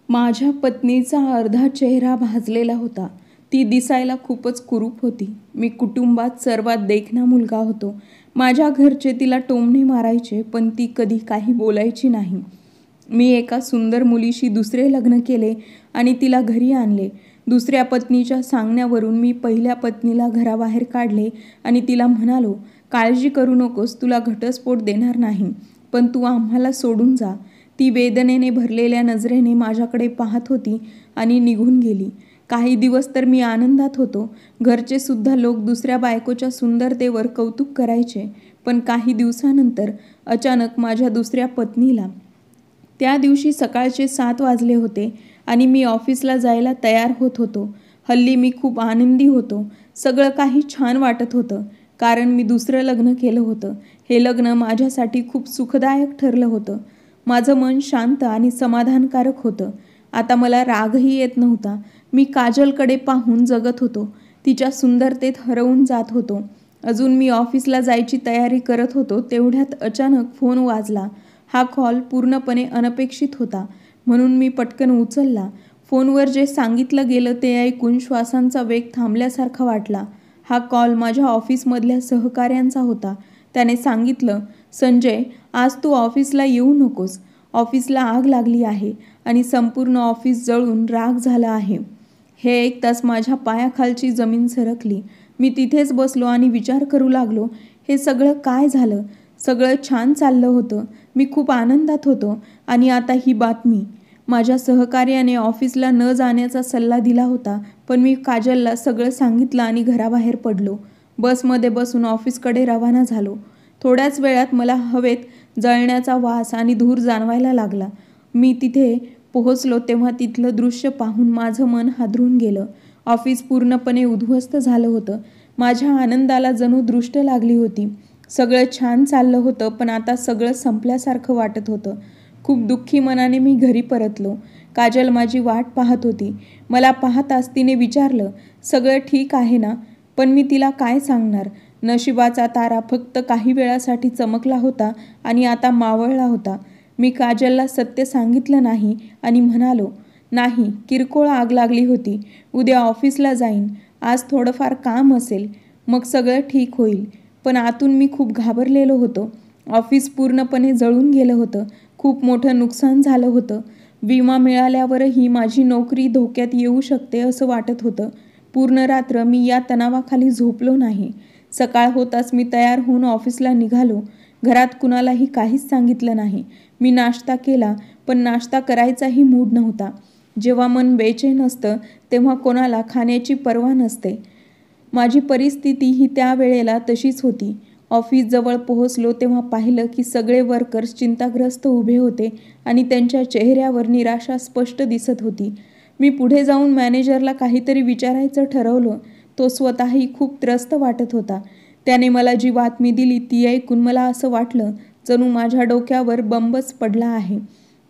माझ्या पत्नीचा अर्धा चेहरा भाजलेला होता. ती दिसायला खूपच कुरूप होती. मी कुटुंबात सर्वात देखणा मुलगा होतो. माझ्या घरचे तिला टोमणे मारायचे, पण ती कधी काही बोलायची नाही. मी एका सुंदर मुलीशी दुसरे लग्न केले आणि तिला घरी आणले. दुसऱ्या पत्नीच्या सांगण्यावरून मी पहिल्या पत्नीला घराबाहेर काढले आणि तिला म्हणालो, काळजी करू नकोस, तुला घटस्फोट देणार नाही, पण तू आम्हाला सोडून जा. ती वेदनेने भरलेल्या नजरेने माझ्याकडे पाहत होती आणि निघून गेली. काही दिवस तर मी आनंदात होतो. घरचे सुद्धा लोक दुसऱ्या बायकोच्या सुंदरतेवर कौतुक करायचे. पण काही दिवसानंतर अचानक माझ्या दुसऱ्या पत्नीला, त्या दिवशी सकाळचे 7 वाजले होते आणि मी ऑफिसला जायला तयार होत होतो. हल्ली मी खूप आनंदी होतो. सगळं काही छान वाटत होतं, कारण मी दुसरं लग्न केलं होतं. हे लग्न माझ्यासाठी खूप सुखदायक ठरलं होतं. माझं मन शांत आणि समाधानकारक होतं. आता मला रागही येत नव्हता. मी काजलकडे पाहून जगत होतो. तिच्या सुंदरतेत हरवून जात होतो. अजून मी ऑफिसला जायची तयारी करत होतो, तेवढ्यात अचानक फोन वाजला. हा कॉल पूर्णपणे अनपेक्षित होता, म्हणून मी पटकन उचलला. फोनवर जे सांगितलं गेलं ते ऐकून श्वासांचा वेग थांबल्यासारखा वाटला. हा कॉल माझ्या ऑफिसमधल्या सहकाऱ्यांचा होता. त्याने सांगितलं, संजय, आज तू ऑफिसला येऊ नकोस. ऑफिसला आग लागली आहे आणि संपूर्ण ऑफिस जळून राख झालं आहे. हे ऐकताच माझ्या पायाखालची जमीन सरकली. मी तिथेच बसलो आणि विचार करू लागलो, हे सगळं काय झालं? सगळं छान चाललं होतं. मी खूप आनंदात होतो आणि आता ही बातमी. माझ्या सहकार्याने ऑफिसला न जाण्याचा सल्ला दिला होता, पण मी काजलला सगळं सांगितलं आणि घराबाहेर पडलो. बसमध्ये बसून ऑफिसकडे रवाना झालो. थोड्याच वेळात मला हवेत जळण्याचा वास आणि धूर जाणवायला लागला. मी तिथे पोहोचलो तेव्हा तिथलं दृश्य पाहून माझं मन हादरून गेलं. ऑफिस पूर्णपणे उद्ध्वस्त झालं होतं. माझ्या आनंदाला जणू दृष्ट लागली होती. सगळं छान चाललं होतं, पण आता सगळं संपल्यासारखं वाटत होतं. खूप दुःखी मनाने मी घरी परतलो. काजल माझी वाट पाहत होती. मला पाहताच तिने विचारलं, सगळं ठीक आहे ना? पण मी तिला काय सांगणार? नशिबाचा तारा फक्त काही वेळासाठी चमकला होता आणि आता मावळला होता. मी काजलला सत्य सांगितलं नाही आणि म्हणालो, नाही, किरकोळ आग लागली होती. उद्या ऑफिसला जाईन. आज थोडंफार काम असेल, मग सगळं ठीक होईल. पण आतून मी खूप घाबरलेलो होतो. ऑफिस पूर्णपणे जळून गेलं होतं. खूप मोठं नुकसान झालं होतं. विमा मिळाल्यावरही माझी नोकरी धोक्यात येऊ शकते असं वाटत होतं. पूर्ण रात्र मी या तणावाखाली झोपलो नाही. सकाळ होताच मी तयार होऊन ऑफिसला निघालो. घरात कुणालाही काहीच सांगितलं नाही. मी नाश्ता केला, पण नाश्ता करायचाही मूड नव्हता. जेव्हा मन बेचैन असतं तेव्हा कोणाला खाण्याची पर्वा नसते. माझी परिस्थिती ही त्या वेळेला तशीच होती. ऑफिस जवळ पोहोचलो तेव्हा पाहिलं की सगळे वर्कर्स चिंताग्रस्त उभे होते आणि त्यांच्या चेहऱ्यावर निराशा स्पष्ट दिसत होती. मी पुढे जाऊन मॅनेजरला काहीतरी विचारायचं ठरवलं. तो स्वतःही खूप त्रस्त वाटत होता. त्याने मला जी बातमी दिली ती ऐकून मला असं वाटलं जणू माझ्या डोक्यावर बंबच पडला आहे.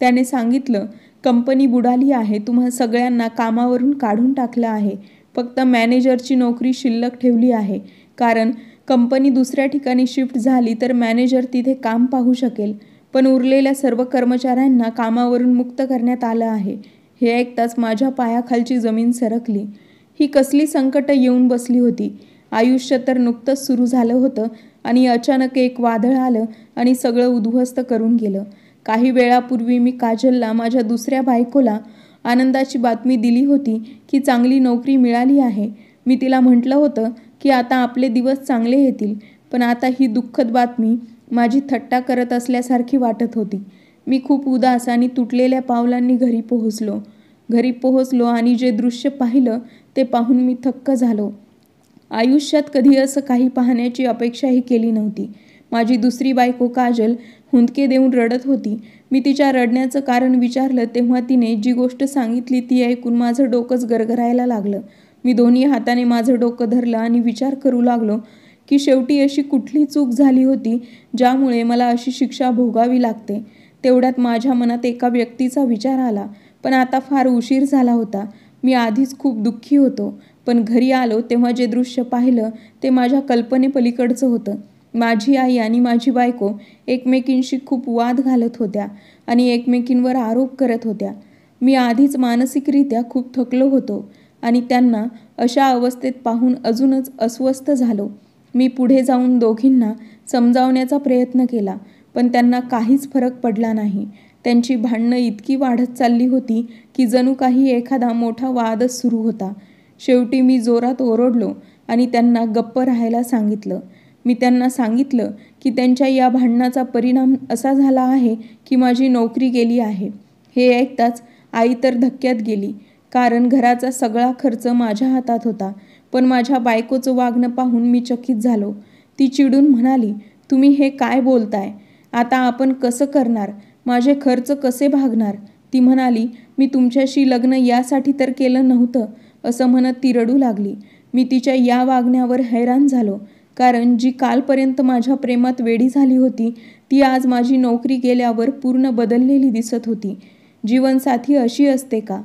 त्याने सांगितलं, कंपनी बुडाली आहे. तुम्हा सगळ्यांना कामावरून काढून टाकलं आहे. फक्त मॅनेजरची नोकरी शिल्लक ठेवली आहे, कारण कंपनी दुसऱ्या ठिकाणी शिफ्ट झाली तर मॅनेजर तिथे काम पाहू शकेल. पण उरलेल्या सर्व कर्मचाऱ्यांना कामावरून मुक्त करण्यात आलं आहे. हे ऐकताच माझ्या पायाखालची जमीन सरकली. ही कसली संकटं येऊन बसली होती. आयुष्य तर नुकतंच सुरू झालं होतं आणि अचानक एक वादळ आलं आणि सगळं उद्ध्वस्त करून गेलं. काही वेळापूर्वी मी काजलला, माझ्या दुसऱ्या बायकोला, आनंदाची बातमी दिली होती की चांगली नोकरी मिळाली आहे. मी तिला म्हटलं होतं की आता आपले दिवस चांगले येतील, पण आता ही दुःखद बातमी माझी थट्टा करत असल्यासारखी वाटत होती. मी खूप उदास आणि तुटलेल्या पावलांनी घरी पोहोचलो आणि जे दृश्य पाहिलं ते पाहून मी थक्क झालो. आयुष्यात कधी असं काही पाहण्याची अपेक्षाही केली नव्हती. माझी दुसरी बायको काजल हुंदके देऊन रडत होती. मी तिच्या रडण्याचं कारण विचारलं तेव्हा तिने जी गोष्ट सांगितली ती ऐकून माझं डोकंच गरगरायला लागलं. मी दोन्ही हाताने माझं डोकं धरलं आणि विचार करू लागलो की शेवटी अशी कुठली चूक झाली होती ज्यामुळे मला अशी शिक्षा भोगावी लागते. तेवढ्यात माझ्या मनात एका व्यक्तीचा विचार आला, पण आता फार उशीर झाला होता. मी आधीच खूप दुःखी होतो, पण घरी आलो तेव्हा जे दृश्य पाहिलं ते माझ्या कल्पनेपलीकडचं होतं. माझी आई आणि माझी बायको एकमेकींशी खूप वाद घालत होत्या आणि एकमेकींवर आरोप करत होत्या. मी आधीच मानसिकरित्या खूप थकलो होतो आणि त्यांना अशा अवस्थेत पाहून अजूनच अस्वस्थ झालो. मी पुढे जाऊन दोघींना समजावण्याचा प्रयत्न केला, पण त्यांना काहीच फरक पडला नाही. त्यांची भांडणं इतकी वाढत चालली होती की जणू काही एखादा मोठा वादच सुरू होता. शेवटी मी जोरात ओरडलो आणि त्यांना गप्प राहायला सांगितलं. मी त्यांना सांगितलं की त्यांच्या या भांडणाचा परिणाम असा झाला आहे की माझी नोकरी गेली आहे. हे ऐकताच आई तर धक्क्यात गेली, कारण घराचा सगळा खर्च माझ्या हातात होता. पण माझ्या बायकोचं वागणं पाहून मी चकित झालो. ती चिडून म्हणाली, तुम्ही हे काय बोलताय? आता आपण कसं करणार? माझे खर्च कसे भागणार? ती म्हणाली, मी तुमच्याशी लग्न यासाठी तर केलं नव्हतं, असं म्हणत ती रडू लागली. मी तिच्या या वागण्यावर हैराण झालो, कारण जी कालपर्यंत माझ्या प्रेमात वेडी झाली होती ती आज माझी नोकरी गेल्यावर पूर्ण बदललेली दिसत होती. जीवनसाथी अशी असते का?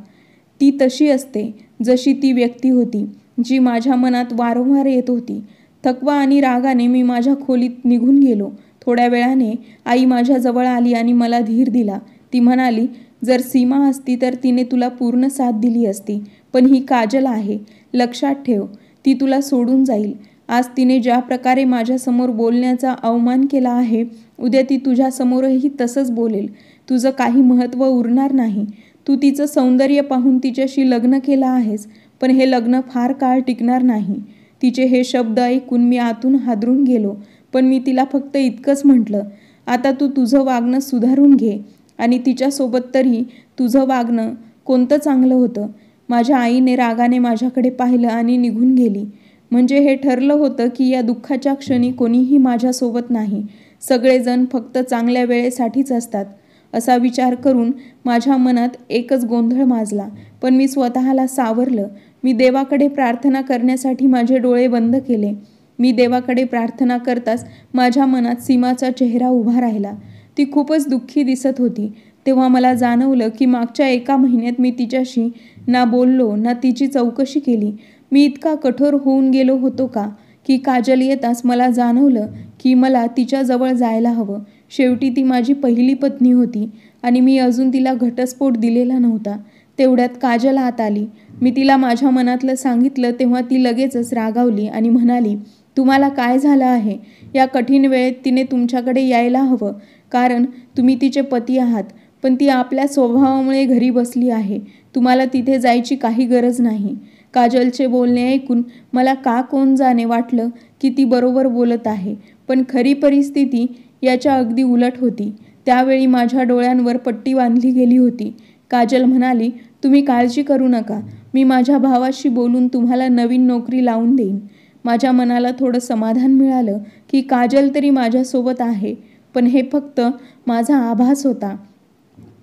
ती तशी असते जशी ती व्यक्ती होती जी माझ्या मनात वारंवार येत होती. थकवा आणि रागाने मी माझ्या खोलीत निघून गेलो. थोड्या वेळाने आई माझ्या जवळ आली आणि मला धीर दिला. ती म्हणाली, जर सीमा असती तर तिने तुला पूर्ण साथ दिली असती, पण ही काजल आहे, लक्षात ठेव, ती तुला सोडून जाईल. आज तिने ज्या प्रकारे माझ्यासमोर बोलण्याचा अवमान केला आहे, उद्या ती तुझ्यासमोरही तसंच बोलेल. तुझं काही महत्त्व उरणार नाही. तू तिचं सौंदर्य पाहून तिच्याशी लग्न केलं आहेस, पण हे लग्न फार काळ टिकणार नाही. तिचे हे शब्द ऐकून मी आतून हादरून गेलो, पण मी तिला फक्त इतकंच म्हटलं, आता तू तुझं वागणं सुधारून घे आणि तिच्यासोबत तरी तुझं वागणं कोणतं चांगलं होतं. माझ्या आईने रागाने माझ्याकडे पाहिलं आणि निघून गेली. म्हणजे हे ठरलं होतं की या दुःखाच्या क्षणी कोणीही माझ्यासोबत नाही. सगळेजण फक्त चांगल्या वेळेसाठीच असतात. असा विचार करून माझ्या मनात एकच गोंधळ माजला, पण मी स्वतःला सावरलं. मी देवाकडे प्रार्थना करण्यासाठी माझे डोळे बंद केले. मी देवाकडे प्रार्थना करताच माझ्या मनात सीमाचा चेहरा उभा राहिला. ती खूपच दुःखी दिसत होती. तेव्हा मला जाणवलं की मागच्या 1 महिन्यात मी तिच्याशी ना बोललो ना तिची चौकशी केली. मी इतका कठोर होऊन गेलो होतो का? की काजल येताच मला जाणवलं की मला तिच्याजवळ जायला हवं. शेवटी ती माझी पहिली पत्नी होती आणि मी अजून तिला घटस्फोट दिलेला नव्हता. तेवढ्यात काजल आत आली. मी तिला माझ्या मनातलं सांगितलं तेव्हा ती लगेचच रागावली आणि म्हणाली, तुम्हाला काय झालं आहे? या कठीण वेळेत तिने तुमच्याकडे यायला हवं, कारण तुम्ही तिचे पती आहात, पण ती आपल्या स्वभावामुळे घरी बसली आहे. तुम्हाला तिथे जायची काही गरज नाही. काजलचे बोलणे ऐकून मला का कोण जाणे वाटलं की ती बरोबर बोलत आहे, पण खरी परिस्थिती याच्या अगदी उलट होती. त्यावेळी माझ्या डोळ्यांवर पट्टी बांधली गेली होती. काजल म्हणाली, तुम्ही काळजी करू नका, मी माझ्या भावाशी बोलून तुम्हाला नवीन नोकरी लावून देईन. माझ्या मनाला थोडं समाधान मिळालं की काजल तरी माझ्यासोबत आहे, पण हे फक्त माझा आभास होता.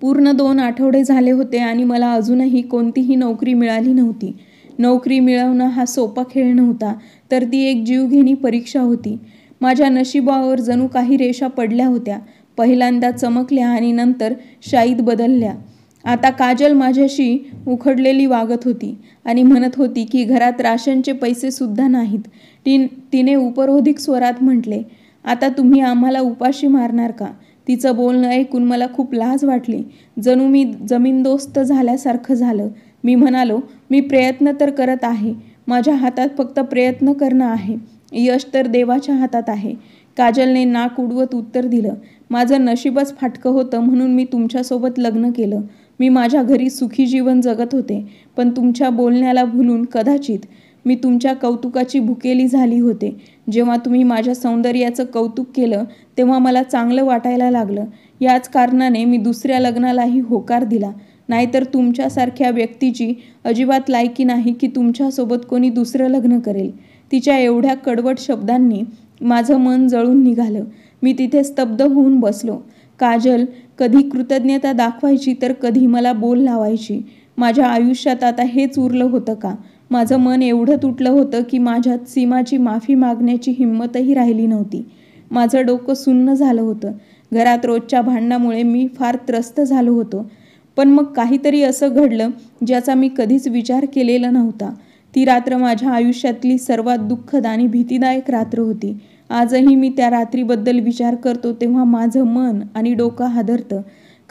पूर्ण 2 आठवडे झाले होते आणि मला अजूनही कोणतीही नोकरी मिळाली नव्हती. नोकरी मिळवणं हा सोपा खेळ नव्हता, तर ती एक जीवघेणी परीक्षा होती. माझ्या नशिबावर जणू काही रेषा पडल्या होत्या. पहिल्यांदा चमकल्या आणि नंतर शाईत बदलल्या. आता काजल माझ्याशी उखडलेली वागत होती आणि म्हणत होती की घरात राशनचे पैसे सुद्धा नाहीत. तिने उपरोधिक स्वरात म्हटले, आता तुम्ही आम्हाला उपाशी मारणार का? तिचं बोलणं ऐकून मला खूप लाज वाटली. जणू मी जमीनदोस्त झाल्यासारखं झालं. मी म्हणालो, मी प्रयत्न तर करत आहे. माझ्या हातात फक्त प्रयत्न करणं आहे. यश तर देवाच्या हातात आहे. काजलने नाक उडवत उत्तर दिलं, माझं नशीबच फाटकं होतं म्हणून मी तुमच्यासोबत लग्न केलं. मी माझ्या घरी सुखी जीवन जगत होते, पण तुमच्या बोलण्याला भुलून कदाचित मी तुमच्या कौतुकाची भुकेली झाली होते. जेव्हा तुम्ही माझ्या सौंदर्याचं कौतुक केलं तेव्हा मला चांगलं वाटायला लागलं. याच कारणाने मी दुसऱ्या लग्नालाही होकार दिला. नाहीतर तुमच्यासारख्या व्यक्तीची अजिबात लायकी नाही की तुमच्यासोबत कोणी दुसरं लग्न करेल. तिच्या एवढ्या कडवट शब्दांनी माझं मन जळून निघालं. मी तिथे स्तब्ध होऊन बसलो. काजल कधी कृतज्ञता दाखवायची तर कधी मला बोल लावायची. माझ्या आयुष्यात आता हेच उरलं होतं का? माझं मन एवढं तुटलं होतं की माझ्यात सीमाची माफी मागण्याची हिंमतही राहिली नव्हती. माझं डोकं सुन्न झालं होतं. घरात रोजच्या भांडणामुळे मी फार त्रस्त झालो होतो. पण मग काहीतरी असं घडलं ज्याचा मी कधीच विचार केलेला नव्हता. ती रात्र माझ्या आयुष्यातली सर्वात दुःखद आणि भीतीदायक रात्र होती. आजही मी त्या रात्रीबद्दल विचार करतो तेव्हा माझं मन आणि डोकं हादरतं.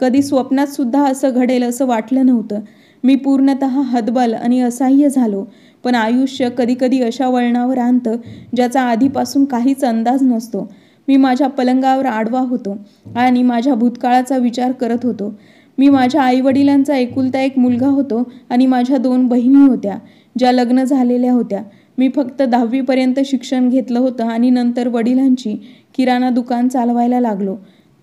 कधी स्वप्नात सुद्धा असं घडेल असं वाटलं नव्हतं. मी पूर्णतः हतबल आणि असहाय्य झालो. पण आयुष्य कधीकधी अशा वळणावर आणतं ज्याचा आधीपासून काहीच अंदाज नसतो. मी माझ्या पलंगावर आडवा होतो आणि माझ्या भूतकाळाचा विचार करत होतो. मी माझ्या आईवडिलांचा एकुलता एक मुलगा होतो आणि माझ्या 2 बहिणी होत्या ज्या लग्न झालेल्या होत्या. मी फक्त 10वी शिक्षण घेतलं होतं आणि नंतर वडिलांची किराणा दुकान चालवायला लागलो.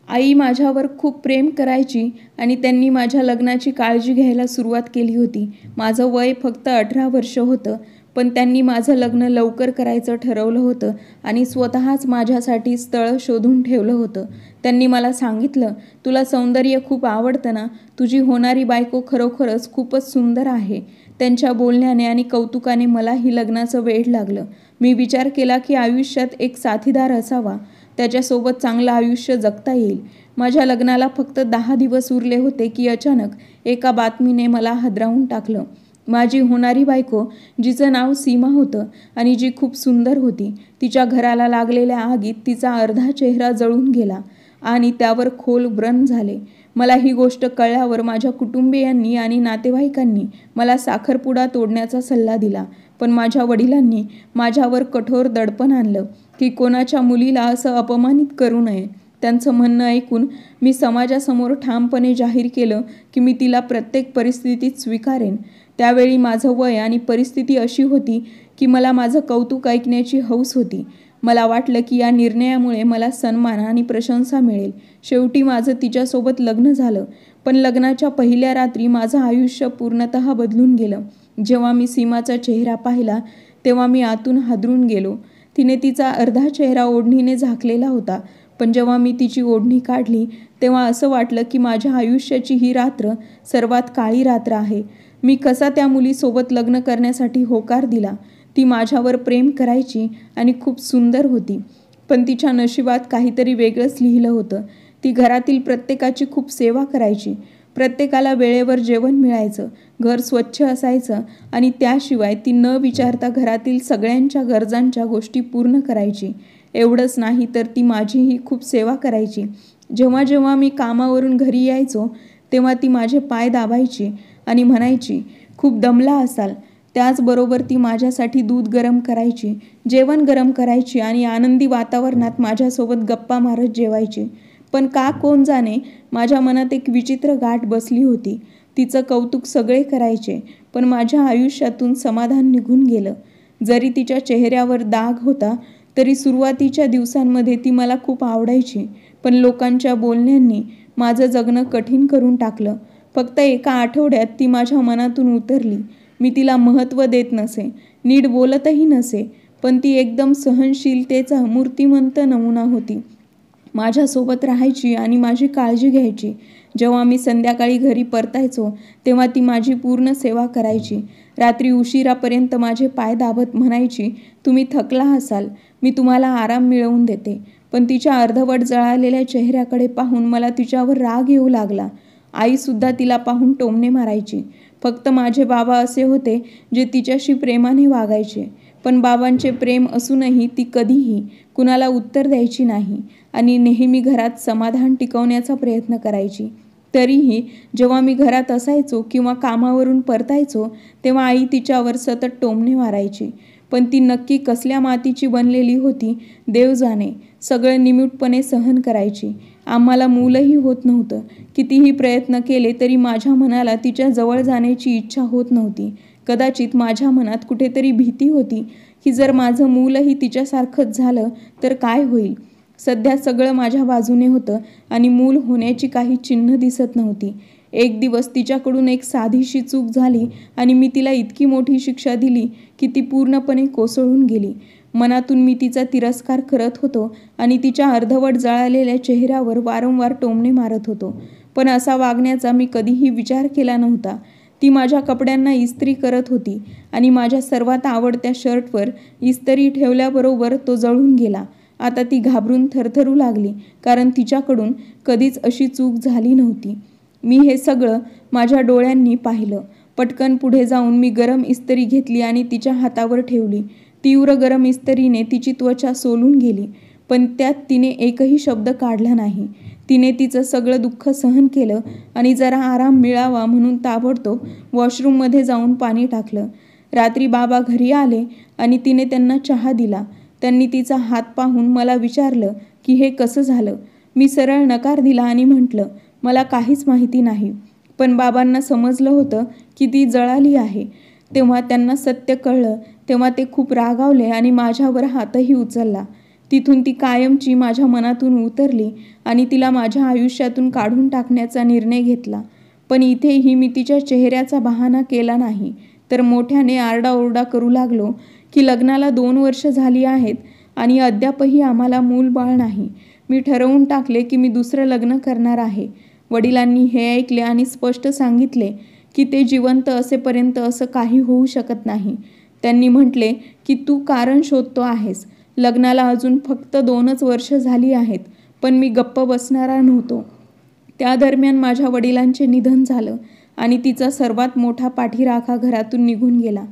आई माझ्यावर खूप प्रेम करायची आणि त्यांनी माझ्या लग्नाची काळजी घ्यायला सुरुवात केली होती. माझं वय फक्त 18 वर्ष होतं, पण त्यांनी माझं लग्न लवकर करायचं ठरवलं होतं आणि स्वतःच माझ्यासाठी स्थळ शोधून ठेवलं होतं. त्यांनी मला सांगितलं, तुला सौंदर्य खूप आवडतं ना, तुझी होणारी बायको खरोखरच खूपच सुंदर आहे. त्यांच्या बोलण्याने आणि कौतुकाने मलाही लग्नाचं वेड लागलं. मी विचार केला की आयुष्यात एक साथीदार असावा, त्याच्यासोबत चांगलं आयुष्य जगता येईल. माझ्या लग्नाला फक्त 10 दिवस उरले होते की अचानक एका बातमीने मला हादरवून टाकलं. माझी होणारी बायको, जिचं नाव सीमा होतं आणि जी खूप सुंदर होती, तिच्या घराला लागलेल्या आगीत तिचा अर्धा चेहरा जळून गेला आणि त्यावर खोल व्रण झाले. मला ही गोष्ट कळल्यावर माझ्या कुटुंबियांनी आणि नातेवाईकांनी मला साखरपुडा तोडण्याचा सल्ला दिला. पण माझ्या वडिलांनी माझ्यावर कठोर दडपण आणलं की कोणाच्या मुलीला असं अपमानित करू नये. त्यांचं म्हणणं ऐकून मी समाजासमोर ठामपणे जाहीर केलं की मी तिला प्रत्येक परिस्थितीत स्वीकारेन. त्यावेळी माझं वय आणि परिस्थिती अशी होती की मला माझं कौतुक ऐकण्याची हौस होती. मला वाटलं की या निर्णयामुळे मला सन्मान आणि प्रशंसा मिळेल. शेवटी माझं तिच्यासोबत लग्न झालं. पण लग्नाच्या पहिल्या रात्री माझं आयुष्य पूर्णतः बदलून गेलं. जेव्हा मी सीमाचा चेहरा पाहिला तेव्हा मी आतून हादरून गेलो. तिने तिचा अर्धा चेहरा ओढणीने झाकलेला होता, पण जेव्हा मी तिची ओढणी काढली तेव्हा असं वाटलं की माझ्या आयुष्याची ही रात्र सर्वात काळी रात्र आहे. मी कसा त्या मुलीसोबत लग्न करण्यासाठी होकार दिला. ती माझ्यावर प्रेम करायची आणि खूप सुंदर होती, पण तिच्या नशिबात काहीतरी वेगळंच लिहिलं होतं. ती घरातील प्रत्येकाची खूप सेवा करायची, प्रत्येकाला वेळेवर जेवण मिळायचं, घर स्वच्छ असायचं आणि त्याशिवाय ती न विचारता घरातील सगळ्यांच्या गरजांच्या गोष्टी पूर्ण करायची. एवढंच नाही तर ती माझीही खूप सेवा करायची. जेव्हा जेव्हा मी कामावरून घरी यायचो तेव्हा ती माझे पाय दाबायची आणि म्हणायची, खूप दमला असाल. त्याचबरोबर ती माझ्यासाठी दूध गरम करायची, जेवण गरम करायची आणि आनंदी वातावरणात माझ्यासोबत गप्पा मारत जेवायची. पण का कोण जाणे, माझ्या मनात एक विचित्र गाठ बसली होती. तिचं कौतुक सगळे करायचे, पण माझ्या आयुष्यातून समाधान निघून गेलं. जरी तिच्या चेहऱ्यावर दाग होता तरी सुरुवातीच्या दिवसांमध्ये ती मला खूप आवडायची. पण लोकांच्या बोलण्यांनी माझं जगणं कठीण करून टाकलं. फक्त एका आठवड्यात ती माझ्या मनातून उतरली. मी तिला महत्त्व देत नसे, नीट बोलतही नसे, पण ती एकदम सहनशीलतेचा मूर्तिमंत नमुना होती. माझ्यासोबत राहायची आणि माझी काळजी घ्यायची. जेव्हा मी संध्याकाळी घरी परतायचो तेव्हा ती माझी पूर्ण सेवा करायची. रात्री उशिरापर्यंत माझे पाय दाबत म्हणायची, तुम्ही थकला असाल, मी तुम्हाला आराम मिळवून देते. पण तिच्या अर्धवट जळालेल्या चेहऱ्याकडे पाहून मला तिच्यावर राग येऊ लागला. आईसुद्धा तिला पाहून टोमणे मारायची. फक्त माझे बाबा असे होते जे तिच्याशी प्रेमाने वागायचे. पण बाबांचे प्रेम असूनही ती कधीही कुणाला उत्तर द्यायची नाही आणि नेहमी घरात समाधान टिकवण्याचा प्रयत्न करायची. तरीही जेव्हा मी घरात असायचो किंवा कामावरून परतायचो तेव्हा आई तिच्यावर सतत टोमणे मारायची. पण ती नक्की कसल्या मातीची बनलेली होती देव जाणे. सगळं निमूटपणे सहन करायची. आम्हाला मूलही होत नव्हतं. कितीही प्रयत्न केले तरी माझ्या मनाला तिच्या जवळ जाण्याची इच्छा होत नव्हती. कदाचित माझ्या मनात कुठेतरी भीती होती की जर माझं मूलही तिच्यासारखंच झालं तर काय होईल. सध्या सगळं माझ्या बाजूने होतं आणि मूल होण्याची काही चिन्ह दिसत नव्हती. एक दिवस तिच्याकडून एक साधीशी चूक झाली आणि मी तिला इतकी मोठी शिक्षा दिली की ती पूर्णपणे कोसळून गेली. मनातून मी तिचा तिरस्कार करत होतो आणि तिच्या अर्धवट जळालेल्या चेहऱ्यावर वारंवार टोमणे मारत होतो. पण असा वागण्याचा मी कधीही विचार केला नव्हता. ती माझ्या कपड्यांना इस्त्री करत होती आणि माझ्या सर्वात आवडत्या शर्टवर इस्त्री ठेवल्याबरोबर तो जळून गेला. आता ती घाबरून थरथरू लागली, कारण तिच्याकडून कधीच अशी चूक झाली नव्हती. मी हे सगळं माझ्या डोळ्यांनी पाहिलं. पटकन पुढे जाऊन मी गरम इस्त्री घेतली आणि तिच्या हातावर ठेवली. तीव्र गरम इस्त्रीने तिची त्वचा सोलून गेली, पण त्यात तिने एकही शब्द काढला नाही. तिने तिचं सगळं दुःख सहन केलं आणि जरा आराम मिळावा म्हणून ताबडतोब वॉशरूममध्ये जाऊन पाणी टाकलं. रात्री बाबा घरी आले आणि तिने त्यांना चहा दिला. त्यांनी तिचा हात पाहून मला विचारलं की हे कसं झालं. मी सरळ नकार दिला आणि म्हटलं, मला काहीच माहिती नाही. पण बाबांना समजलं होतं की ती जळाली आहे. तेव्हा त्यांना सत्य कळलं तेव्हा ते खूप रागावले आणि माझ्यावर हातही उचलला. तिथून ती कायमची माझ्या मनातून उतरली आणि तिला माझ्या आयुष्यातून काढून टाकण्याचा निर्णय घेतला. पण इथेही मी तिच्या चेहऱ्याचा बहाणा केला नाही, तर मोठ्याने आरडाओरडा करू लागलो की लग्नाला 2 वर्ष झाली आहेत आणि अद्यापही आम्हाला मूलबाळ नाही. मी ठरवून टाकले की मी दुसरं लग्न करणार आहे. वडिलांनी हे ऐकले आणि स्पष्ट सांगितले की ते जिवंत असेपर्यंत असं काही होऊ शकत नाही. त्यांनी म्हटले की तू कारण शोधतो आहेस. लग्नाला अजून फक्त 2च वर्ष झाली आहेत. पण मी गप्प बसणारा नव्हतो. त्या दरम्यान माझ्या वडिलांचे निधन झालं आणि तिचा सर्वात मोठा पाठीराखा घरातून निघून गेला.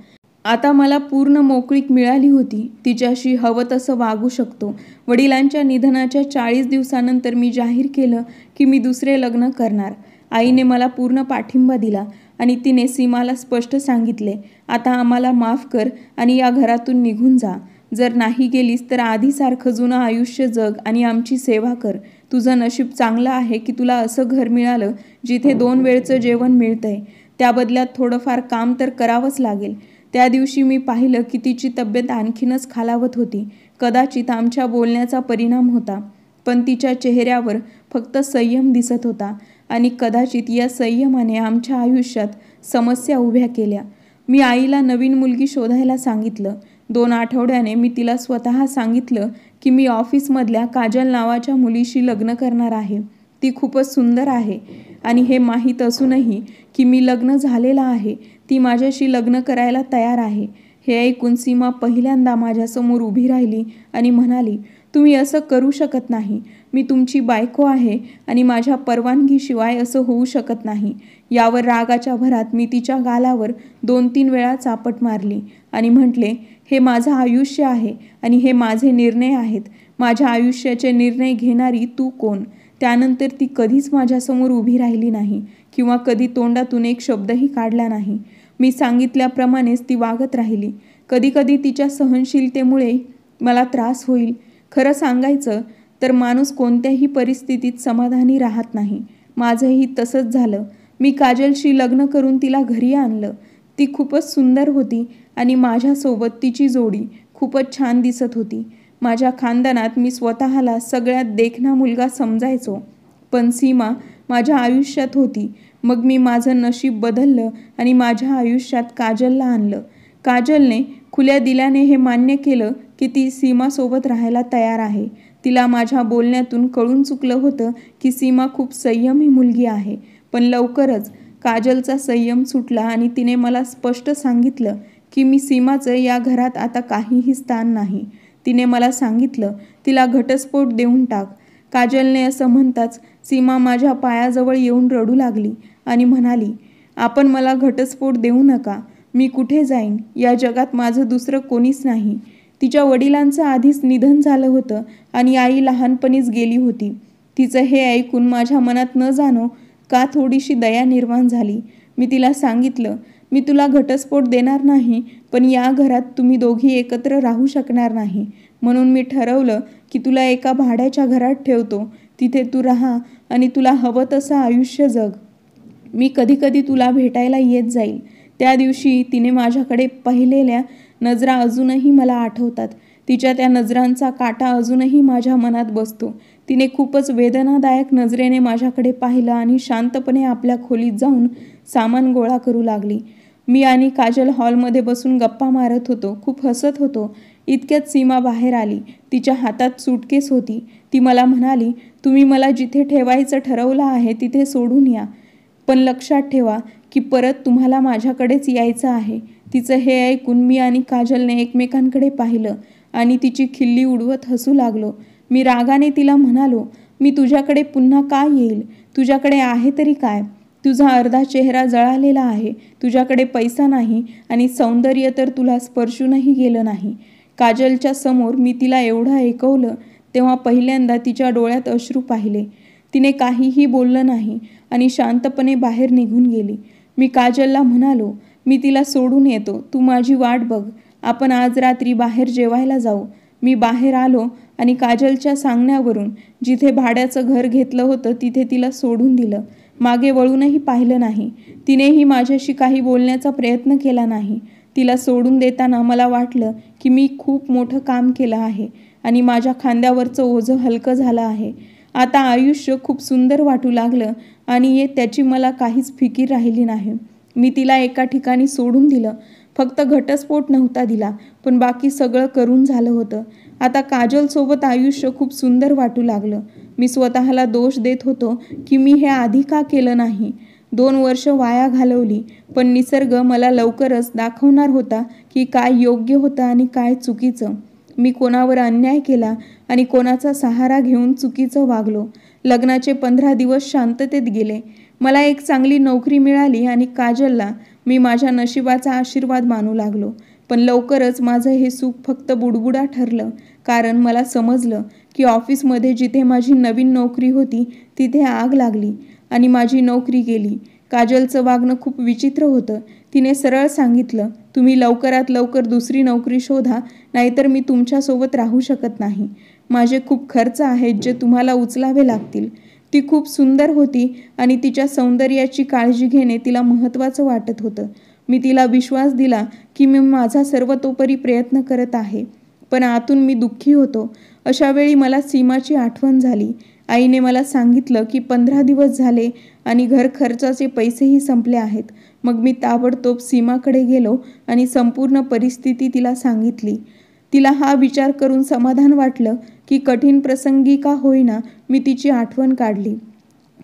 आता मला पूर्ण मोकळीक मिळाली होती. तिच्याशी हवं तसं वागू शकतो. वडिलांच्या निधनाच्या 40 दिवसानंतर मी जाहीर केलं की मी दुसरे लग्न करणार. आईने मला पूर्ण पाठिंबा दिला आणि तिने सीमाला स्पष्ट सांगितले, आता आम्हाला माफ कर आणि या घरातून निघून जा. जर नाही गेलीस तर आधीसारखं जुनं आयुष्य जग आणि आमची सेवा कर. तुझं नशीब चांगलं आहे की तुला असं घर मिळालं जिथे 2 वेळचं जेवण मिळतंय. त्या बदल्यात थोडंफार काम तर करावंच लागेल. त्या दिवशी मी पाहिलं की तिची तब्येत आणखीनच खालावत होती. कदाचित आमच्या बोलण्याचा परिणाम होता, पण तिच्या चेहऱ्यावर फक्त संयम दिसत होता आणि कदाचित या संयमाने आमच्या आयुष्यात समस्या उभ्या केल्या. मी आईला नवीन मुलगी शोधायला सांगितलं. 2 आठवड्याने मी तिला स्वतः सांगितलं की मी ऑफिसमधल्या काजल नावाच्या मुलीशी लग्न करणार आहे. ती खूपच सुंदर आहे आणि हे माहीत असूनही की मी लग्न झालेलं आहे, ती माझ्याशी लग्न करायला तयार आहे. हे ऐकून सीमा पहिल्यांदा माझ्यासमोर उभी राहिली आणि म्हणाली, तुम्ही असं करू शकत नाही. मी तुमची बायको आहे आणि माझ्या परवानगीशिवाय असं होऊ शकत नाही. यावर रागाच्या भरात मी तिच्या गालावर 2-3 वेळा चापट मारली आणि म्हटले, हे माझं आयुष्य आहे आणि हे माझे निर्णय आहेत. माझ्या आयुष्याचे निर्णय घेणारी तू कोण? त्यानंतर ती कधीच माझ्यासमोर उभी राहिली नाही किंवा कधी तोंडातून एक शब्दही काढला नाही. मी सांगितल्याप्रमाणेच ती वागत राहिली. कधीकधी तिच्या सहनशीलतेमुळे मला त्रास होईल. खरं सांगायचं तर माणूस कोणत्याही परिस्थितीत समाधानी राहत नाही. माझंही तसंच झालं. मी काजलशी लग्न करून तिला घरी आणलं. ती खूपच सुंदर होती आणि माझ्यासोबत तिची जोडी खूपच छान दिसत होती. माझ्या खानदानात मी स्वतःला सगळ्यात देखणा मुलगा समजायचो. पण सीमा माझ्या आयुष्यात होती. मग मी माझं नशीब बदललं आणि माझ्या आयुष्यात काजलला आणलं. काजलने खुल्या दिल्याने हे मान्य केलं की ती सीमासोबत राहायला तयार आहे. तिला माझ्या बोलण्यातून कळून चुकलं होतं की सीमा खूप संयमी मुलगी आहे. पण लवकरच काजलचा संयम सुटला आणि तिने मला स्पष्ट सांगितलं की मी सीमाचं या घरात आता काहीही स्थान नाही. तिने मला सांगितलं, तिला घटस्फोट देऊन टाक. काजलने असं म्हणताच सीमा माझ्या पायाजवळ येऊन रडू लागली आणि म्हणाली, आपण मला घटस्फोट देऊ नका. मी कुठे जाईन? या जगात माझं दुसरं कोणीच नाही. तिच्या वडिलांचं आधीच निधन झालं होतं आणि आई लहानपणीच गेली होती. तिचं हे ऐकून माझ्या मनात न जाणो का थोडीशी दया निर्माण झाली. मी तिला सांगितलं, मी तुला घटस्फोट देणार नाही, पण या घरात तुम्ही दोघी एकत्र राहू शकणार नाही. म्हणून मी ठरवलं की तुला एका भाड्याच्या घरात ठेवतो. तिथे तू राहा आणि तुला हवं तसं आयुष्य जग. मी कधीकधी तुला भेटायला येत जाईल. त्या दिवशी तिने माझ्याकडे पाहिलेल्या नजरा अजूनही मला आठवतात. तिच्या त्या नजरांचा काटा अजूनही माझ्या मनात बसतो. तिने खूपच वेदनादायक नजरेने माझ्याकडे पाहिलं आणि शांतपणे आपल्या खोलीत जाऊन सामान गोळा करू लागली. मी आणि काजल हॉलमध्ये बसून गप्पा मारत होतो, खूप हसत होतो. इतक्यात सीमा बाहेर आली. तिच्या हातात सूटकेस होती. ती मला म्हणाली, तुम्ही मला जिथे ठेवायचं ठरवलं आहे तिथे सोडून या, पण लक्षात ठेवा की परत तुम्हाला माझ्याकडेच यायचं आहे. तिचं हे ऐकून मी आणि काजलने एकमेकांकडे पाहिलं आणि तिची खिल्ली उडवत हसू लागलो. मी रागाने तिला म्हणालो, मी तुझ्याकडे पुन्हा का येईल? तुझ्याकडे आहे तरी काय? तुझा अर्धा चेहरा जळालेला आहे. तुझ्याकडे पैसा नाही आणि सौंदर्य तर तुला स्पर्शूनही गेलं नाही. काजलच्या समोर मी तिला एवढं ऐकवलं तेव्हा पहिल्यांदा तिच्या डोळ्यात अश्रू पाहिले. तिने काहीही बोललं नाही आणि शांतपणे बाहेर निघून गेली. मी काजलला म्हणालो, मी तिला सोडून येतो, तू माझी वाट बघ, आपण आज रात्री बाहेर जेवायला जाऊ. मी बाहेर आलो आणि काजलच्या सांगण्यावरून जिथे भाड्याचं घर घेतलं होतं तिथे तिला सोडून दिलं. मागे वळूनही पाहिलं नाही. तिनेही माझ्याशी काही बोलण्याचा प्रयत्न केला नाही. तिला सोडून देताना मला वाटलं की मी खूप मोठं काम केलं आहे आणि माझ्या खांद्यावरचं ओझं हलकं झालं आहे. आता आयुष्य खूप सुंदर वाटू लागलं आणि त्याची मला काहीच फिकीर राहिली नाही. मी तिला एका ठिकाणी सोडून दिलं. फक्त घटस्फोट नव्हता दिला, पण बाकी सगळं करून झालं होतं. आता काजलसोबत आयुष्य खूप सुंदर वाटू लागलं. मी स्वतःला दोष देत होतो की मी हे आधी का केलं नाही. 2 वर्ष वाया घालवली, पण निसर्ग मला लवकरच दाखवणार होता की काय योग्य होतं आणि काय चुकीचं. मी कोणावर अन्याय केला आणि कोणाचा सहारा घेऊन चुकीचं वागलो. लग्नाचे 15 दिवस शांततेत गेले. मला एक चांगली नोकरी मिळाली आणि काजलला मी माझ्या नशिबाचा आशीर्वाद मानू लागलो. पण लवकरच माझं हे सुख फक्त बुडबुडा ठरलं, कारण मला समजलं की ऑफिसमध्ये जिथे माझी नवीन नोकरी होती तिथे आग लागली आणि माझी नोकरी गेली. काजलचं वागणं खूप विचित्र होतं. तिने सरळ सांगितलं, तुम्ही लवकरात लवकर दुसरी नोकरी शोधा, नाहीतर मी तुमच्यासोबत राहू शकत नाही. माझे खूप खर्च आहेत जे तुम्हाला उचलावे लागतील. ती खूप सुंदर होती आणि तिच्या सौंदर्याची काळजी घेणे तिला महत्त्वाचं वाटत होतं. मी तिला विश्वास दिला की मी माझा सर्वतोपरी प्रयत्न करत आहे, पण आतून मी दुःखी होतो. अशा वेळी मला सीमाची आठवण झाली. आईने मला सांगितलं की 15 दिवस झाले आणि घर खर्चाचे पैसेही संपले आहेत. मग मी ताबडतोब सीमाकडे गेलो आणि संपूर्ण परिस्थिती तिला सांगितली. तिला हा विचार करून समाधान वाटलं की कठीण प्रसंगी का होईना मी तिची आठवण काढली.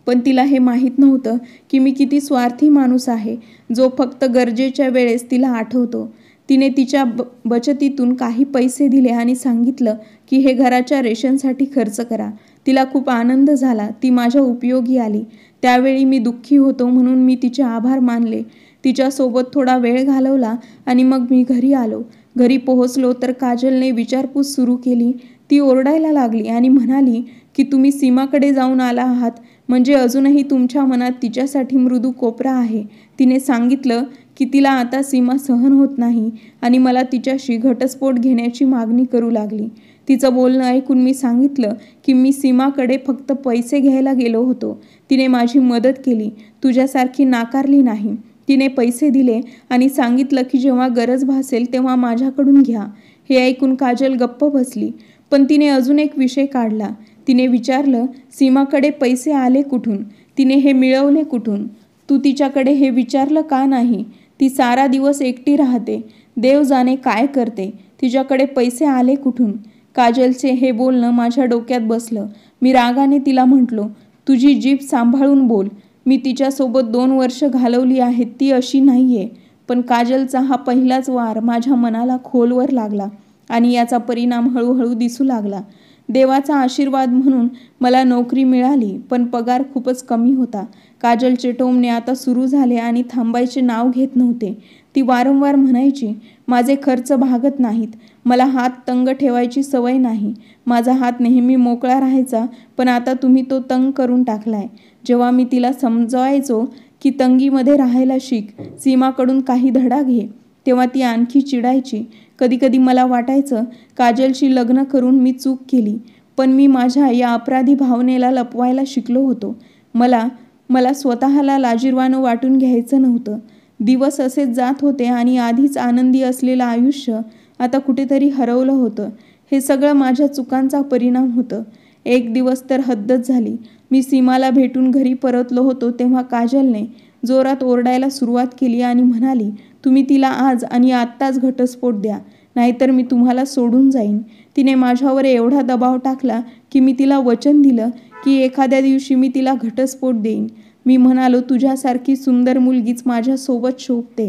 पण तिला हे माहीत नव्हतं की मी किती स्वार्थी माणूस आहे, जो फक्त गरजेच्या वेळेस तिला आठवतो. तिने तिच्या बचतीतून काही पैसे दिले आणि सांगितलं की हे घराच्या रेशनसाठी खर्च करा. तिला खूप आनंद झाला. ती माझ्या उपयोगी आली. त्यावेळी मी दुःखी होतो म्हणून मी तिचे आभार मानले. तिच्यासोबत थोडा वेळ घालवला आणि मग मी घरी आलो. घरी पोहोचलो तर काजलने विचारपूस सुरू केली. ती ओरडायला लागली आणि म्हणाली की तुम्ही सीमाकडे जाऊन आला आहात, म्हणजे अजूनही तुमच्या मनात तिच्यासाठी मृदू कोपरा आहे. तिने सांगितलं की तिला आता सीमा सहन होत नाही आणि मला तिच्याशी घटस्फोट घेण्याची मागणी करू लागली. तिचं बोलणं ऐकून मी सांगितलं की मी सीमाकडे फक्त पैसे घ्यायला गेलो होतो. तिने माझी मदत केली, तुझ्यासारखी नाकारली नाही. तिने पैसे दिले आणि सांगितलं की जेव्हा गरज भासेल तेव्हा माझ्याकडून घ्या. हे ऐकून काजल गप्प बसली, पण तिने अजून एक विषय काढला. तिने विचारलं, सीमाकडे पैसे आले कुठून? तिने हे मिळवले कुठून? तू तिच्याकडे हे विचारलं का नाही? ती सारा दिवस एकटी राहते, देव जाणे काय करते. तिच्याकडे पैसे आले कुठून? काजलचे हे बोलणं माझ्या डोक्यात बसलं. मी रागाने तिला म्हटलो, तुझी जीभ सांभाळून बोल. मी तिच्यासोबत 2 वर्ष घालवली आहेत, ती अशी नाहीये. पण काजलचा हा पहिलाच वार माझ्या मनाला खोलवर लागला आणि याचा परिणाम हळूहळू दिसू लागला. देवाचा आशीर्वाद म्हणून मला नोकरी मिळाली, पण पगार खूपच कमी होता. काजलचे टोमणे आता सुरू झाले आणि थांबायचे नाव घेत नव्हते. ती वारंवार म्हणायची, माझे खर्च भागत नाहीत, मला हात तंग ठेवायची सवय नाही. माझा हात नेहमी मोकळा राहायचा, पण आता तुम्ही तो तंग करून टाकलाय. जेव्हा मी तिला समजावायचो की तंगीमध्ये राहायला शिक, सीमाकडून काही धडा घे, तेव्हा ती आणखी चिडायची. कधीकधी मला वाटायचं काजलशी लग्न करून मी चूक केली, पण मी माझ्या या अपराधी भावनेला लपवायला शिकलो होतो. मला स्वतःला लाजिरवाणं वाटून घ्यायचं नव्हतं. दिवस असेच जात होते आणि आधीच आनंदी असलेलं आयुष्य आता कुठेतरी हरवलं होतं. हे सगळं माझ्या चुकांचा परिणाम होतं. एक दिवस तर हद्दच झाली. मी सीमाला भेटून घरी परतलो होतो तेव्हा काजलने जोरात ओरडायला सुरुवात केली आणि म्हणाली, तुम्ही तिला आज आणि आत्ताच घटस्फोट द्या, नाहीतर मी तुम्हाला सोडून जाईन. तिने माझ्यावर एवढा दबाव टाकला की मी तिला वचन दिलं की एखाद्या दिवशी मी तिला घटस्फोट देईन. मी म्हणालो, तुझ्यासारखी सुंदर मुलगीच माझ्यासोबत शोभते.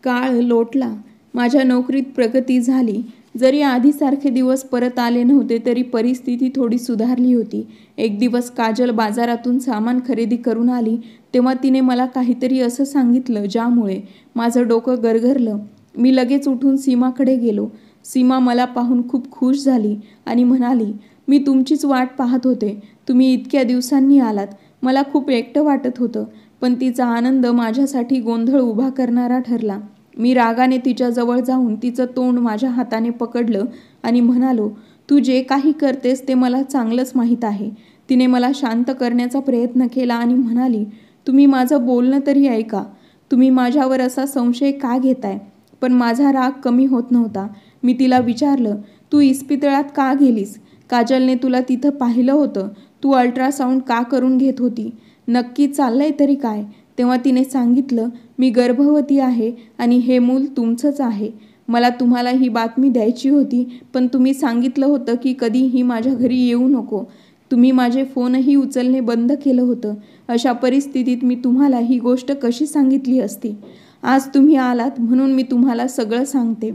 काळ लोटला. माझ्या नोकरीत प्रगती झाली. जरी आधीसारखे दिवस परत आले नव्हते तरी परिस्थिती थोडी सुधारली होती. एक दिवस काजल बाजारातून सामान खरेदी करून आली तेव्हा तिने मला काहीतरी असं सांगितलं ज्यामुळे माझं डोकं गरगरलं. मी लगेच उठून सीमाकडे गेलो. सीमा मला पाहून खूप खुश झाली आणि म्हणाली, मी तुमचीच वाट पाहत होते. तुम्ही इतक्या दिवसांनी आलात. मला खूप एकटं वाटत होतं, पण तिचा आनंद माझ्यासाठी गोंधळ उभा करणारा ठरला. मी रागाने तिच्याजवळ जाऊन तिचं तोंड माझ्या हाताने पकडलं आणि म्हणालो, तू जे काही करतेस ते मला चांगलंच माहीत आहे. तिने मला शांत करण्याचा प्रयत्न केला आणि म्हणाली, तुम्ही माझं बोलणं तरी ऐका. तुम्ही माझ्यावर असा संशय का घेताय? पण माझा राग कमी होत नव्हता. मी तिला विचारलं, तू इस्पितळात का गेलीस? काजलने तुला तिथं पाहिलं होतं. तू अल्ट्रासाऊंड का करून घेत होती? नक्की चाललंय तरी काय? तेव्हा तिने सांगितलं, मी गर्भवती आहे आणि हे मूल तुमचंच आहे. मला तुम्हाला ही बातमी द्यायची होती, पण तुम्ही सांगितलं होतं की कधीही माझ्या घरी येऊ नको. तुम्ही माझे फोनही उचलणे बंद केलं होतं. अशा परिस्थितीत मी तुम्हाला ही गोष्ट कशी सांगितली असती? आज तुम्ही आलात म्हणून मी तुम्हाला सगळं सांगते.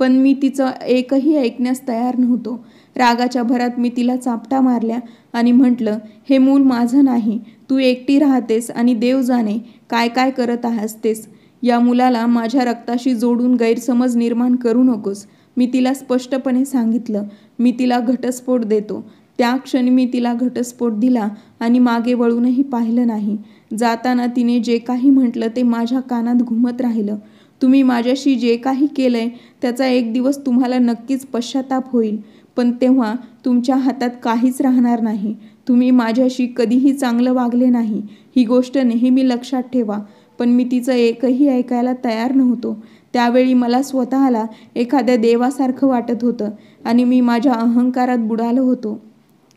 पण मी तिचं एकही ऐकण्यास तयार नव्हतो. रागाच्या भरात मी तिला चापटा मारल्या आणि म्हटलं, हे मूल माझं नाही. तू एकटी राहतेस आणि देव जाणे काय काय करत असतेस. या मुलाला माझ्या रक्ताशी जोडून गैरसमज निर्माण करू नकोस. मी तिला स्पष्टपणे सांगितलं, मी तिला घटस्फोट देतो. त्या क्षणी मी तिला घटस्फोट दिला आणि मागे वळूनही पाहिलं नाही. जाताना तिने जे काही म्हटलं ते माझ्या कानात घुमत राहिलं. तुम्ही माझ्याशी जे काही केलंय त्याचा एक दिवस तुम्हाला नक्कीच पश्चाताप होईल, पण तेव्हा तुमच्या हातात काहीच राहणार नाही. तुम्ही माझ्याशी कधीही चांगलं वागले नाही, ही गोष्ट नेहमी लक्षात ठेवा. पण मी तिचं एकही ऐकायला तयार नव्हतो. त्यावेळी मला स्वतःला एखाद्या देवासारखं वाटत होतं आणि मी माझ्या अहंकारात बुडालो होतो.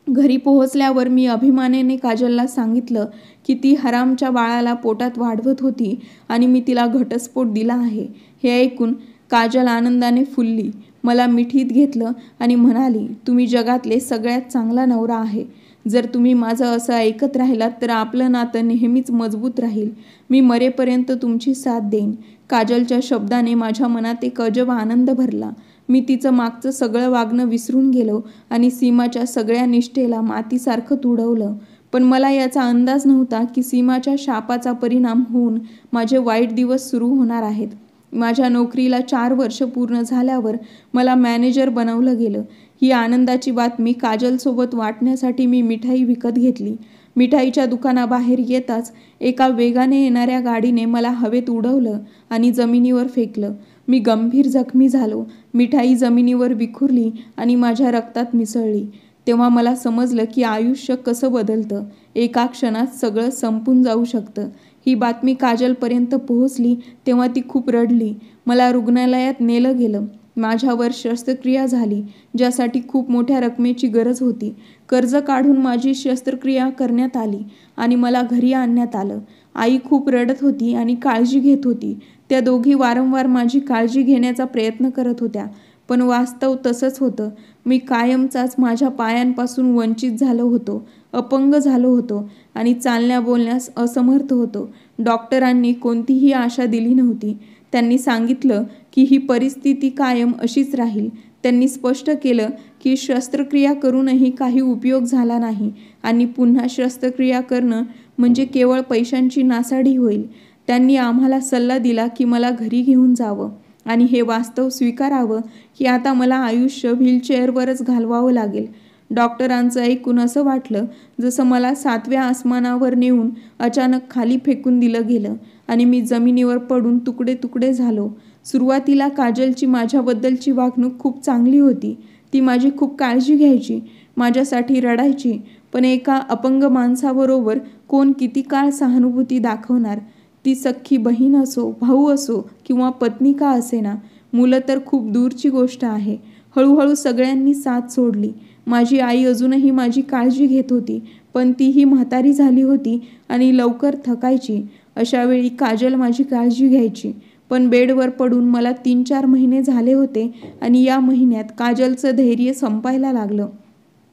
घरी पोहोचल्यावर मी अभिमानाने काजलला सांगितलं की ती हरामच्या बाळाला पोटात वाढवत होती आणि मी तिला घटस्फोट दिला आहे. हे ऐकून काजल आनंदाने फुलली. मला मिठीत घेतलं आणि म्हणाली, तुम्ही जगातले सगळ्यात चांगला नवरा आहे. जर तुम्ही माझं असं ऐकत राहिलात तर आपलं नातं नेहमीच मजबूत राहील. मी मरेपर्यंत तुमची साथ देईन. काजलच्या शब्दाने माझ्या मनात एक अजब आनंद भरला. मी तिचं मागचं सगळं वागणं विसरून गेलो आणि सीमाच्या सगळ्या निष्ठेला मातीसारखं तुडवलं. पण मला याचा अंदाज नव्हता की सीमाच्या शापाचा परिणाम होऊन माझे वाईट दिवस सुरू होणार आहेत. माझ्या नोकरीला 4 वर्ष पूर्ण झाल्यावर मला मॅनेजर बनवलं गेलं. ही आनंदाची बातमी काजलसोबत वाटण्यासाठी मी मिठाई विकत घेतली. मिठाईच्या दुकानाबाहेर येताच एका वेगाने येणाऱ्या गाडीने मला हवेत उडवलं आणि जमिनीवर फेकलं. मी गंभीर जखमी झालो. मिठाई जमिनीवर विखुरली आणि माझ्या रक्तात मिसळली. तेव्हा मला समजलं की आयुष्य कसं बदलतं. एका क्षणात सगळं संपून जाऊ शकतं. ही बातमी काजलपर्यंत पोहोचली तेव्हा ती खूप रडली. मला रुग्णालयात नेलं गेलं. माझ्यावर शस्त्रक्रिया झाली, ज्यासाठी खूप मोठ्या रकमेची गरज होती. कर्ज काढून माझी शस्त्रक्रिया करण्यात आली आणि मला घरी आणण्यात आलं. आई खूप रडत होती आणि काळजी घेत होती. त्या दोघी वारंवार माझी काळजी घेण्याचा प्रयत्न करत होत्या, पण वास्तव तसंच होतं. मी कायमचाच माझ्या पायांपासून वंचित झालो होतो, अपंग झालो होतो आणि चालण्या बोलण्यास असमर्थ होतो. डॉक्टरांनी कोणतीही आशा दिली नव्हती. त्यांनी सांगितलं की ही परिस्थिती कायम अशीच राहील. त्यांनी स्पष्ट केलं की शस्त्रक्रिया करूनही काही उपयोग झाला नाही आणि पुन्हा शस्त्रक्रिया करणं म्हणजे केवळ पैशांची नासाडी होईल. त्यांनी आम्हाला सल्ला दिला की मला घरी घेऊन जावं आणि हे वास्तव स्वीकारावं की आता मला आयुष्य व्हीलचेअरवरच घालवावं लागेल. डॉक्टरांचं ऐकून असं वाटलं जसं मला 7व्या आसमानावर नेऊन अचानक खाली फेकून दिलं गेलं आणि मी जमिनीवर पडून तुकडे तुकडे झालो. सुरुवातीला काजलची माझ्याबद्दलची वागणूक खूप चांगली होती. ती माझी खूप काळजी घ्यायची, माझ्यासाठी रडायची. पण एका अपंग माणसाबरोबर कोण किती काळ सहानुभूती दाखवणार? ती सख्खी बहीण असो, भाऊ असो किंवा पत्नी का असेना, मुलं तर खूप दूरची गोष्ट आहे. हळूहळू सगळ्यांनी साथ सोडली. माझी आई अजूनही माझी काळजी घेत होती, पण तीही म्हातारी झाली होती आणि लवकर थकायची. अशावेळी काजल माझी काळजी घ्यायची. पण बेडवर पडून मला 3-4 महिने झाले होते आणि या महिन्यात काजलचं धैर्य संपायला लागलं.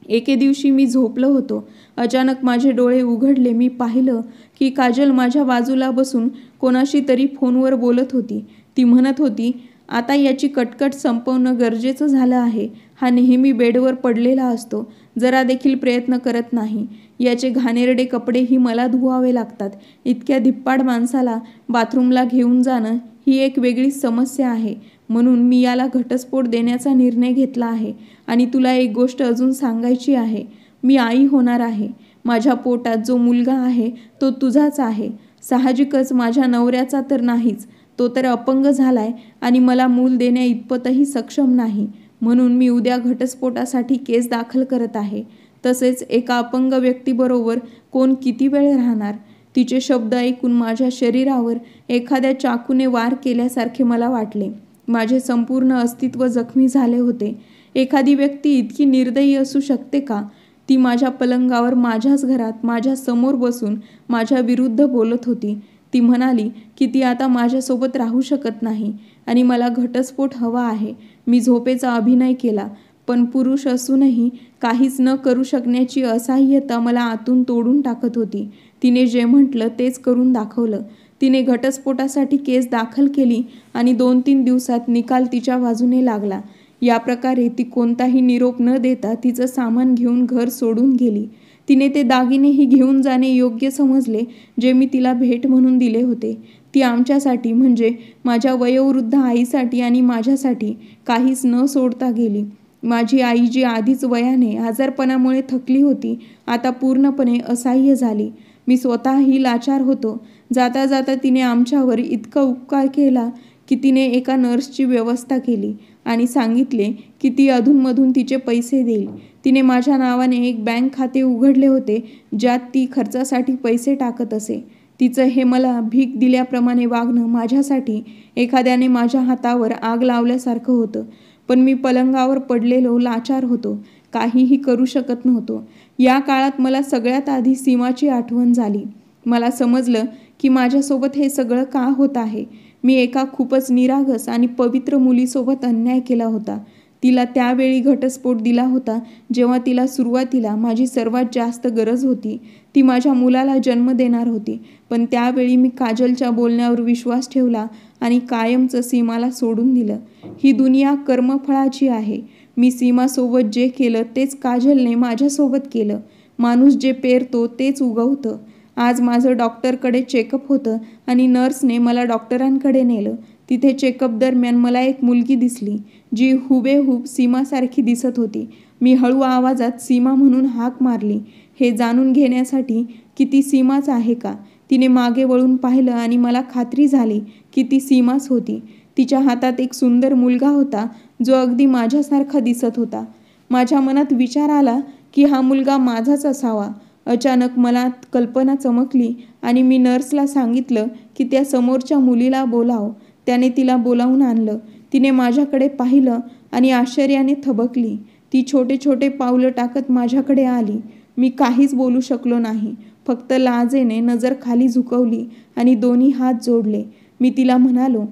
एके दिवशी मी झोपलो होतो. अचानक माझे डोळे उघडले. मी पाहिलं की काजल माझ्या बाजूला बसून कोणाशी तरी फोनवर बोलत होती. ती म्हणत होती, आता याची कटकट संपवणं गरजेचं झालं आहे. हा नेहमी बेडवर पडलेला असतो, जरा देखील प्रयत्न करत नाही. याचे घाणेरडे कपडेही मला धुवावे लागतात. इतक्या धिप्पाड माणसाला बाथरूमला घेऊन जाणं ही एक वेगळीच समस्या आहे. म्हणून मी याला घटस्फोट देण्याचा निर्णय घेतला आहे. आणि तुला एक गोष्ट अजून सांगायची आहे. मी आई होणार आहे. माझ्या पोटात जो मुलगा आहे तो तुझाच आहे. साहजिकच माझ्या नवऱ्याचा तर नाहीच. तो तर अपंग झालाय आणि मला मूल देण्या इतपतही सक्षम नाही. म्हणून मी उद्या घटस्फोटासाठी केस दाखल करत आहे. तसेच एका अपंग व्यक्तीबरोबर कोण किती वेळ राहणार? तिचे शब्द ऐकून माझ्या शरीरावर एखाद्या चाकूने वार केल्यासारखे मला वाटले. माझे संपूर्ण अस्तित्व जखमी झाले होते. एखादी व्यक्ती इतकी निर्दयी असू शकते का? ती माझ्या पलंगावर, माझ्याच घरात, माझ्या समोर बसून माझ्या विरुद्ध बोलत होती. ती म्हणाली की ती आता माझ्यासोबत राहू शकत नाही आणि मला घटस्फोट हवा आहे. मी झोपेचा अभिनय केला, पण पुरुष असूनही काहीच न करू शकण्याची असहाय्यता मला आतून तोडून टाकत होती. तिने जे म्हटलं तेच करून दाखवलं. तिने घटस्फोटासाठी केस दाखल केली आणि 2-3 दिवसात निकाल तिच्या बाजूने लागला. या प्रकारे ती कोणताही निरोप न देता तिचं सामान घेऊन घर सोडून गेली. तिने ते दागिनेही घेऊन जाणे योग्य समजले जे मी तिला भेट म्हणून दिले होते. ती आमच्यासाठी, म्हणजे माझ्या वयोवृद्ध आईसाठी आणि माझ्यासाठी काहीच न सोडता गेली. माझी आई, जी आधीच वयाने, आजारपणामुळे थकली होती, आता पूर्णपणे असहाय्य झाली. मी स्वतःही लाचार होतो. जाता जाता तिने आमच्यावर इतका उपकार केला की तिने एका नर्सची व्यवस्था केली आणि सांगितले की ती अधूनमधून तिचे पैसे देईल. तिने माझ्या नावाने एक बँक खाते उघडले होते ज्यात ती खर्चासाठी पैसे टाकत असे. तिचं हे मला भीक दिल्याप्रमाणे वागणं माझ्यासाठी एखाद्याने माझ्या हातावर आग लावल्यासारखं होतं. पण मी पलंगावर पडलेलो लाचार होतो. काहीही करू शकत नव्हतो. या काळात मला सगळ्यात आधी सीमाची आठवण झाली. मला समजलं की माझ्यासोबत हे सगळं का होत आहे. मी एका खूपच निरागस आणि पवित्र मुलीसोबत अन्याय केला होता. तिला त्यावेळी घटस्फोट दिला होता जेव्हा तिला सुरुवातीला माझी सर्वात जास्त गरज होती. ती माझ्या मुलाला जन्म देणार होती. पण त्यावेळी मी काजलच्या बोलण्यावर विश्वास ठेवला आणि कायमचं सीमाला सोडून दिलं. ही दुनिया कर्मफळाची आहे. मी सीमासोबत जे केलं तेच काजलने माझ्यासोबत केलं. माणूस जे पेरतो तेच उगवतं. आज माझं डॉक्टरकडे चेकअप होतं आणि नर्सने मला डॉक्टरांकडे नेलं. तिथे चेकअप दरम्यान मला एक मुलगी दिसली जी हुबेहूब सीमासारखी दिसत होती. मी हळू आवाजात सीमा म्हणून हाक मारली, हे जाणून घेण्यासाठी की ती सीमाच आहे का. तिने मागे वळून पाहिलं आणि मला खात्री झाली की ती सीमाच होती. तिच्या हातात एक सुंदर मुलगा होता जो अगदी माझ्यासारखा दिसत होता. माझ्या मनात विचार आला की हा मुलगा माझाच असावा. अचानक मनात कल्पना चमकली आणि मी नर्सला सांगितलं की त्या समोरच्या मुलीला बोलाव. त्याने तिला बोलावून आणलं. तिने माझ्याकडे पाहिलं आणि आश्चर्याने थबकली. ती छोटे छोटे पावलं टाकत माझ्याकडे आली. मी काहीच बोलू शकलो नाही. फक्त लाजेने नजर खाली झुकवली आणि दोन्ही हात जोडले. मी तिला म्हणालो,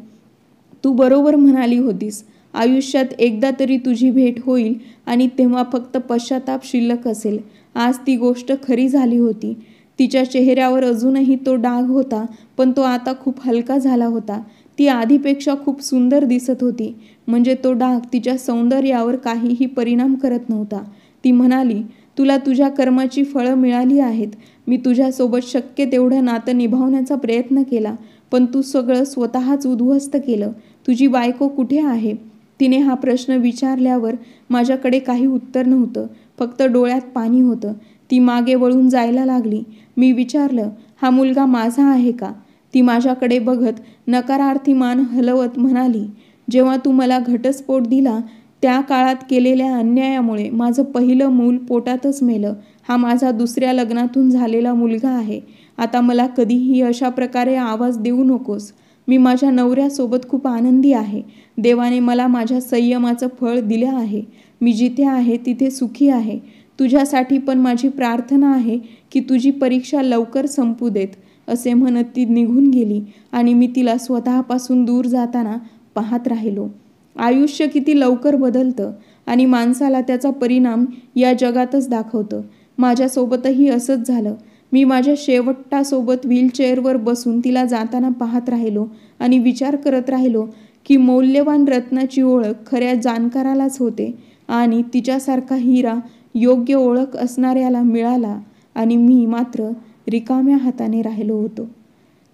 तू बरोबर म्हणाली होतीस. आयुष्यात एकदा तरी तुझी भेट होईल आणि तेव्हा फक्त पश्चाताप शिल्लक असेल. आज ती गोष्ट खरी झाली होती. तिच्या चेहऱ्यावर अजूनही तो डाग होता, पण तो आता खूप हलका झाला होता. ती आधीपेक्षा खूप सुंदर दिसत होती. म्हणजे तो डाग तिच्या सौंदर्यावर काहीही परिणाम करत नव्हता. ती म्हणाली, तुला तुझ्या कर्माची फळं मिळाली आहेत. मी तुझ्यासोबत शक्य तेवढं नातं निभावण्याचा प्रयत्न केला, पण तू सगळं स्वतःच उद्ध्वस्त केलं. तुझी बायको कुठे आहे? तिने हा प्रश्न विचारल्यावर माझ्याकडे काही उत्तर नव्हतं. फक्त डोळ्यात पाणी होतं. ती मागे वळून जायला लागली. मी विचारलं, हा मुलगा माझा आहे का? ती माझ्याकडे बघत नकारार्थी मान हलवत म्हणाली, जेव्हा तू मला घटस्फोट दिला त्या काळात केलेल्या अन्यायामुळे माझं पहिलं मूल पोटातच मेलं. हा माझा दुसऱ्या लग्नातून झालेला मुलगा आहे. आता मला कधीही अशा प्रकारे आवाज देऊ नकोस. मी माझ्या नवऱ्यासोबत खूप आनंदी आहे. देवाने मला माझ्या संयमाचं फळ दिलं आहे. मी जिथे आहे तिथे सुखी आहे. तुझ्यासाठी पण माझी प्रार्थना आहे की तुझी परीक्षा लवकर संपू देत. असे म्हणत ती निघून गेली आणि मी तिला स्वतःपासून दूर जाताना पाहत राहिलो. आयुष्य किती लवकर बदलतं आणि माणसाला त्याचा परिणाम या जगातच दाखवतं. माझ्यासोबतही असंच झालं. मी माझ्या शेवटासोबत व्हीलचेअरवर बसून तिला जाताना पाहत राहिलो आणि विचार करत राहिलो की मौल्यवान रत्नाची ओळख खऱ्या जाणकारालाच होते आणि तिच्यासारखा हिरा योग्य ओळख असणाऱ्याला मिळाला आणि मी मात्र रिकाम्या हाताने राहिलो होतो.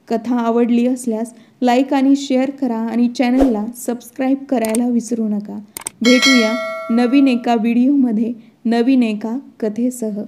कथा आवडली असल्यास लाईक आणि शेअर करा आणि चॅनलला सबस्क्राईब करायला विसरू नका. भेटूया नवीन एका व्हिडिओमध्ये नवीन एका कथेसह.